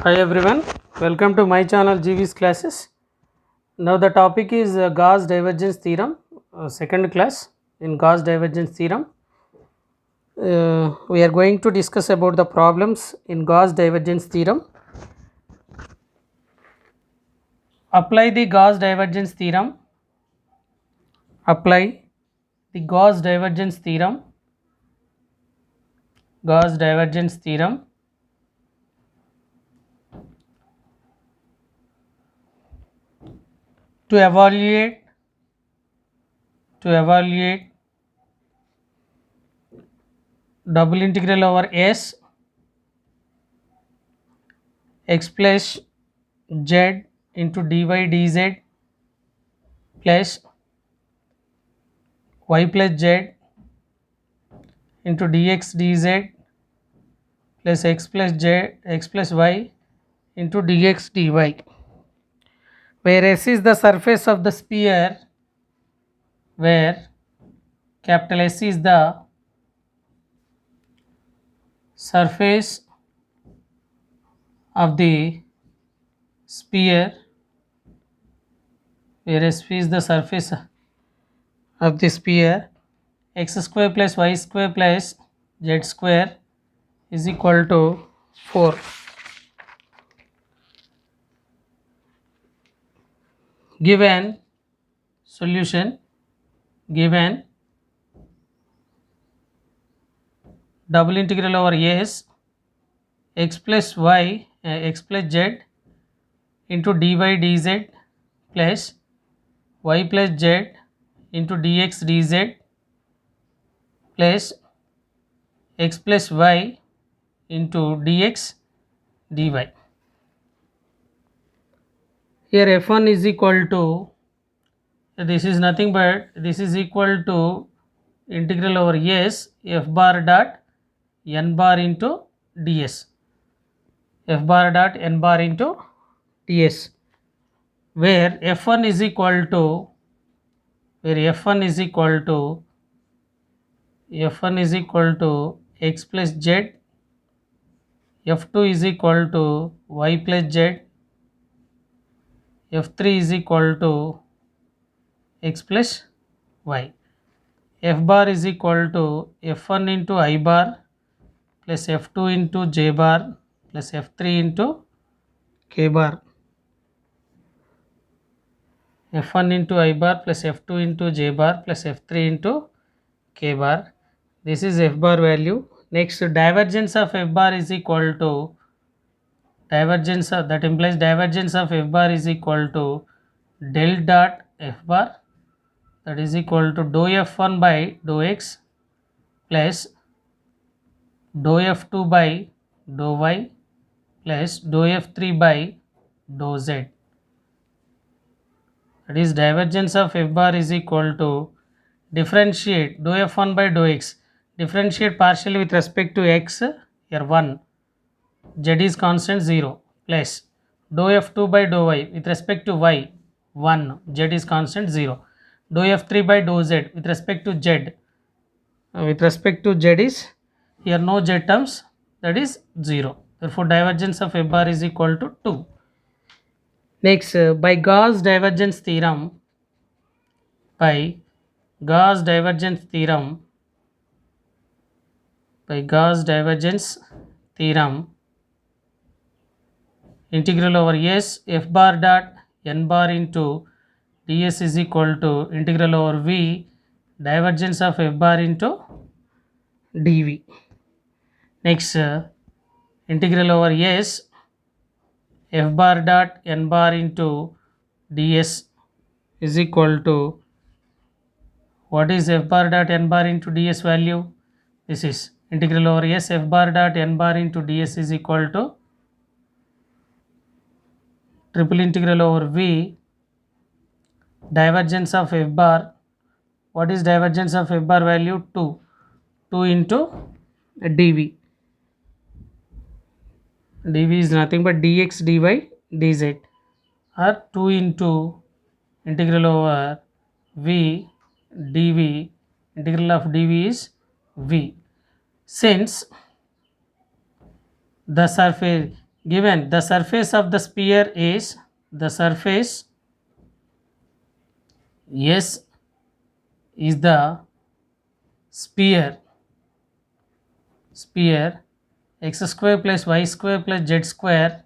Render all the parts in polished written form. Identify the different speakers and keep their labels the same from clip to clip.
Speaker 1: Hi everyone, welcome to my channel GV's classes. Now the topic is Gauss divergence theorem, second class in Gauss divergence theorem. We are going to discuss about the problems in Gauss divergence theorem. Apply the Gauss divergence theorem. Apply the Gauss divergence theorem. Gauss divergence theorem to evaluate double integral over S x plus z into dy dz plus y plus z into dx dz plus x plus y into dx dy, where S is the surface of the sphere, where capital S is the surface of the sphere, where S is the surface of the sphere, x square plus y square plus z square is equal to 4. Given solution, given double integral over S x plus y x plus z into dy dz plus y plus z into dx dz plus x plus y into dx dy. Here f1 is equal to, this is nothing but this is equal to integral over s f bar dot n bar into ds, f bar dot n bar into ds, where f1 is equal to, f1 is equal to x plus z, f2 is equal to y plus z, f3 is equal to x plus y. F bar is equal to f1 into I bar plus f2 into j bar plus f3 into k bar. f1 into I bar plus f2 into j bar plus f3 into k bar. This is f bar value. Next, divergence of f bar is equal to, divergence of, that implies divergence of f bar is equal to del dot f bar, that is equal to dou f1 by dou x plus dou f2 by dou y plus dou f3 by dou z. That is divergence of f bar is equal to differentiate dou f1 by dou x, differentiate partially with respect to x, here 1, z is constant 0, plus dou f2 by dou y with respect to y 1, z is constant 0, dou f3 by dou z with respect to z, is here no z terms, that is 0. Therefore divergence of f bar is equal to 2. Next, by Gauss divergence theorem, by Gauss divergence theorem, integral over s f bar dot n bar into ds is equal to integral over v divergence of f bar into dv. Next, integral over s f bar dot n bar into ds is equal to, what is f bar dot n bar into ds value? This is integral over s f bar dot n bar into ds is equal to triple integral over v divergence of f bar. What is divergence of f bar value? 2 into dv. dv is nothing but dx dy dz, or 2 into integral over v dv, integral of dv is v. Since the surface, given the surface of the sphere is the surface S is the sphere x square plus y square plus z square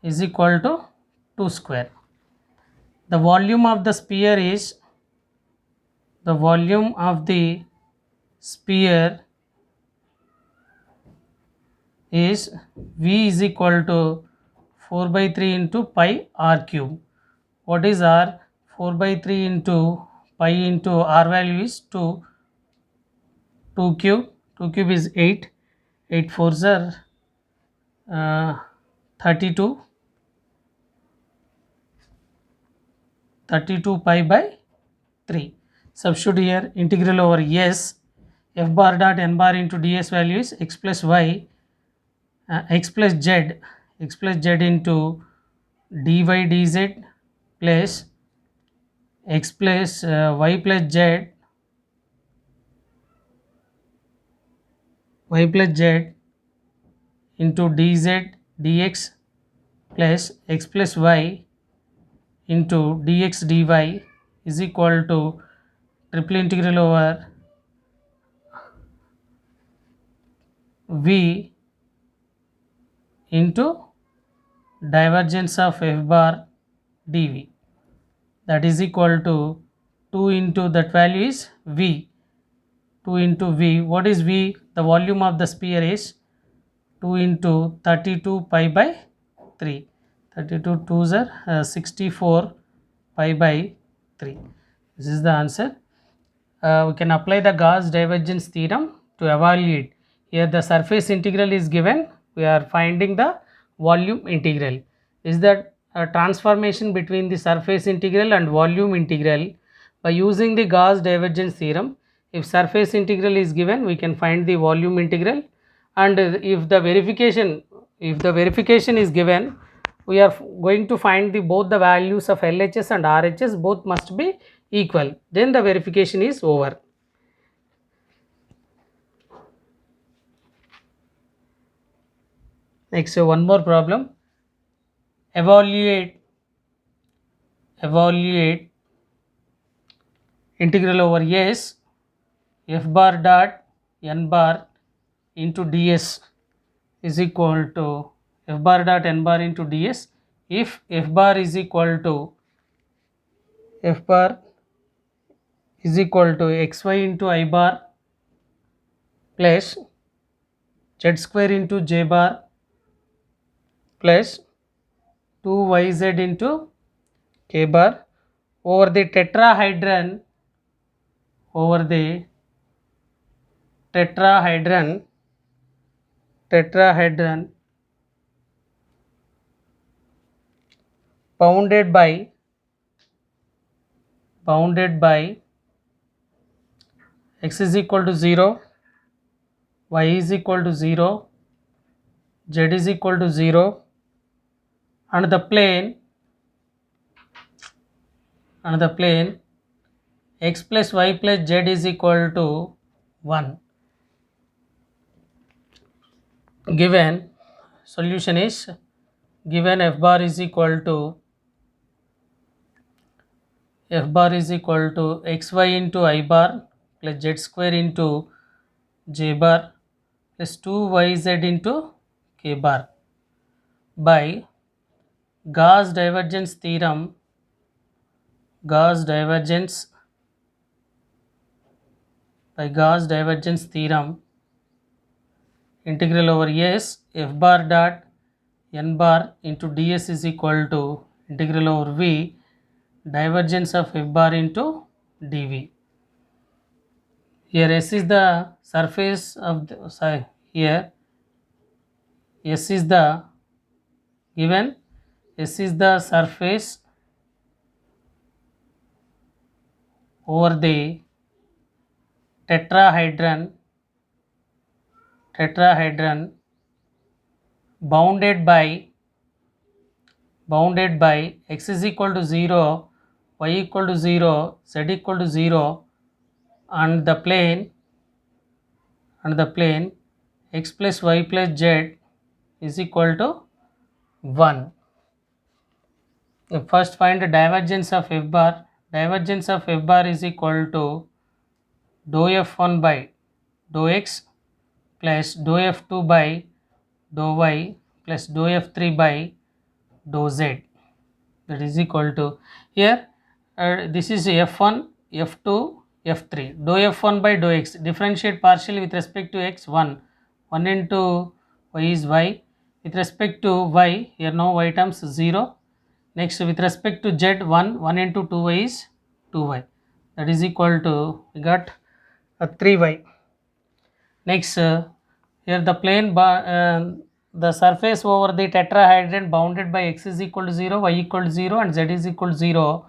Speaker 1: is equal to 2 square. The volume of the sphere is V is equal to 4 by 3 into pi r cube. What is r? 4 by 3 into pi into r value is 2 cube. 2 cube is 8. 8 fours are 32 pi by 3. Substitute here, integral over s f bar dot n bar into ds value is x plus y x plus z into dy dz plus x plus y plus z into dz dx plus x plus y into dx dy is equal to triple integral over v into divergence of f bar dv, that is equal to 2 into that value is v. 2 into v, what is v? The volume of the sphere is 2 into 32 pi by 3. 32 2s are 64 pi by 3. This is the answer. We can apply the Gauss divergence theorem to evaluate. Here the surface integral is given, we are finding the volume integral. Is that a transformation between the surface integral and volume integral by using the Gauss divergence theorem? If surface integral is given, we can find the volume integral, and if the verification is given, we are going to find both the values of LHS and RHS, both must be equal, then the verification is over. Next, one more problem. Evaluate integral over s f bar dot n bar into ds is equal to f bar dot n bar into ds if f bar is equal to xy into I bar plus z square into j bar plus 2yz into k bar over the tetrahedron bounded by x is equal to 0, y is equal to 0, z is equal to 0, and the plane x plus y plus z is equal to 1. Given solution is given f bar is equal to xy into I bar plus z square into j bar plus 2yz into k bar by Gauss divergence theorem. By Gauss divergence theorem, integral over s f bar dot n bar into ds is equal to integral over v divergence of f bar into dv. Here s is the surface of the here s is the given, s is the surface over the tetrahedron bounded by x is equal to 0, y equal to 0, z equal to 0, and the plane x plus y plus z is equal to 1. First find the divergence of f bar. Divergence of f bar is equal to dou f1 by dou x plus dou f2 by dou y plus dou f3 by dou z, that is equal to, here this is f1, f2, f3. Dou f1 by dou x, differentiate partially with respect to x, 1 into y is y, with respect to y, here now y terms 0. Next with respect to z, 1 into 2y is 2y, that is equal to, we got 3y. Next here the plane the surface over the tetrahedron bounded by x is equal to 0, y equal to 0 and z is equal to 0,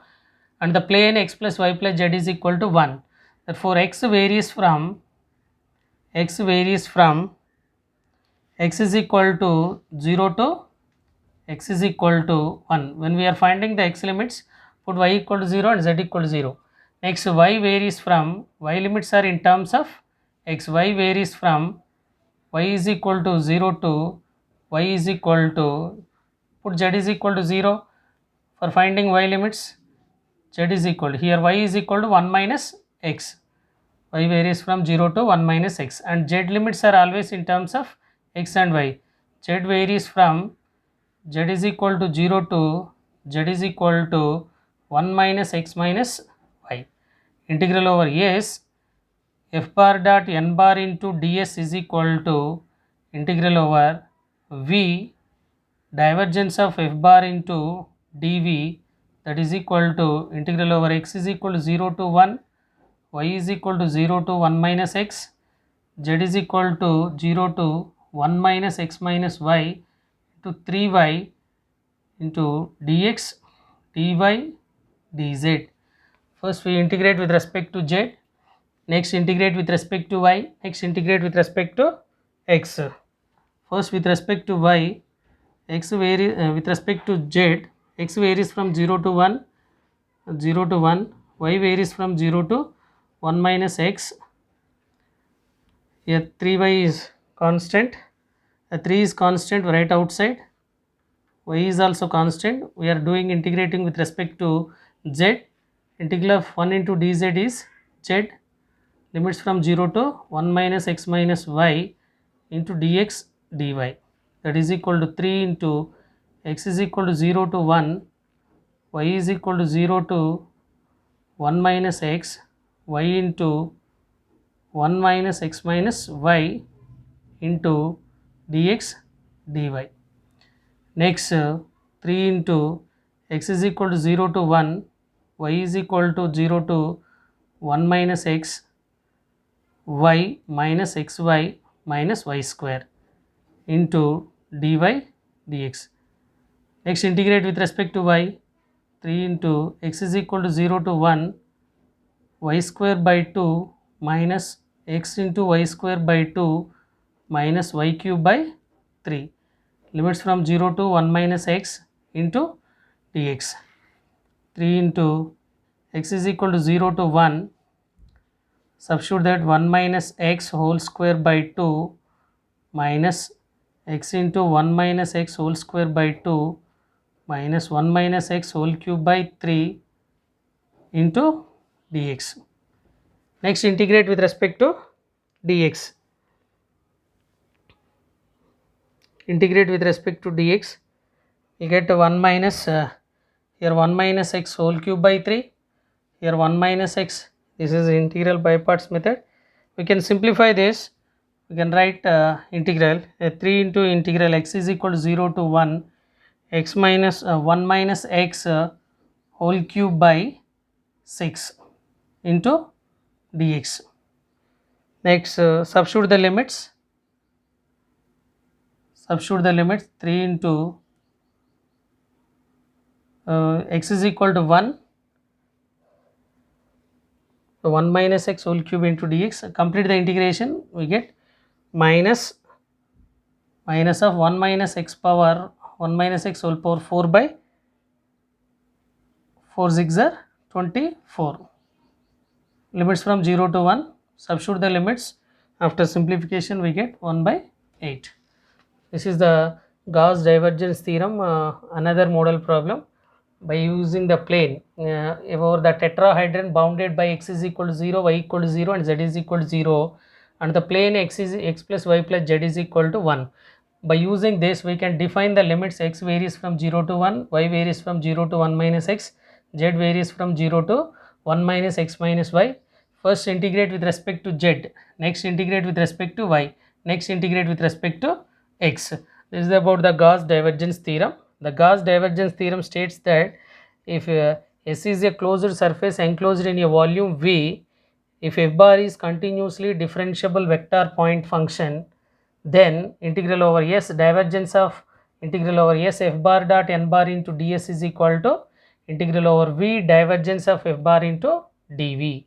Speaker 1: and the plane x plus y plus z is equal to 1. Therefore x varies from x is equal to 0 to x is equal to 1. When we are finding the x limits, put y equal to 0 and z equal to 0. Next y varies from, y limits are in terms of x, y varies from y is equal to 0 to y is equal to, put z is equal to 0 for finding y limits, z is equal to, here y is equal to 1 minus x, y varies from 0 to 1 minus x, and z limits are always in terms of x and y. Z varies from, z is equal to 0 to z is equal to 1 minus x minus y. Integral over s f bar dot n bar into ds is equal to integral over v divergence of f bar into dv, that is equal to integral over x is equal to 0 to 1, y is equal to 0 to 1 minus x, z is equal to 0 to 1 minus x minus y to 3y into dx, dy, dz. First we integrate with respect to z, next integrate with respect to y, next integrate with respect to x. First with respect to y, x varies with respect to z, x varies from 0 to 1, 0 to 1, y varies from 0 to 1 minus x. Here 3y is constant, 3 is constant right outside, y is also constant. We are doing integrating with respect to z. Integral of 1 into dz is z, limits from 0 to 1 minus x minus y into dx dy, that is equal to 3 into x is equal to 0 to 1, y is equal to 0 to 1 minus x, y into 1 minus x minus y into dx dy. Next 3 into x is equal to 0 to 1, y is equal to 0 to 1 minus x, y minus xy minus y square into dy dx. Next integrate with respect to y, 3 into x is equal to 0 to 1, y square by 2 minus x into y square by 2 minus y cube by 3, limits from 0 to 1 minus x into dx. 3 into x is equal to 0 to 1, substitute that 1 minus x whole square by 2 minus x into 1 minus x whole square by 2 minus 1 minus x whole cube by 3 into dx. Next integrate with respect to dx. Integrate with respect to dx, you get 1 minus here 1 minus x whole cube by 3, here 1 minus x, this is integral by parts method. We can simplify this, we can write integral 3 into integral x is equal to 0 to 1 x minus 1 minus x whole cube by 6 into dx. Next substitute the limits, 3 into x is equal to 1, so 1 minus x whole cube into dx. Complete the integration, we get minus of 1 minus x power 1 minus x whole power 4 by 4 6 are 24, limits from 0 to 1, substitute the limits, after simplification we get 1 by 8. This is the Gauss divergence theorem, another model problem. By using the plane over the tetrahedron bounded by x is equal to 0, y equal to 0 and z is equal to 0, and the plane x is x plus y plus z is equal to 1. By using this, we can define the limits. X varies from 0 to 1, y varies from 0 to 1 minus x, z varies from 0 to 1 minus x minus y. First integrate with respect to z, next integrate with respect to y, next integrate with respect to x. This is about the Gauss divergence theorem. The Gauss divergence theorem states that if S is a closed surface enclosed in a volume V, if f bar is continuously differentiable vector point function, then integral over S divergence of integral over S f bar dot n bar into ds is equal to integral over V divergence of f bar into dv.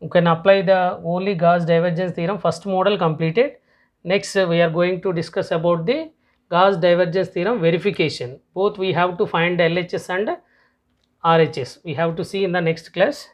Speaker 1: You can apply the only Gauss divergence theorem. First model completed. Next we are going to discuss about the Gauss divergence theorem verification. Both we have to find LHS and RHS. We have to see in the next class.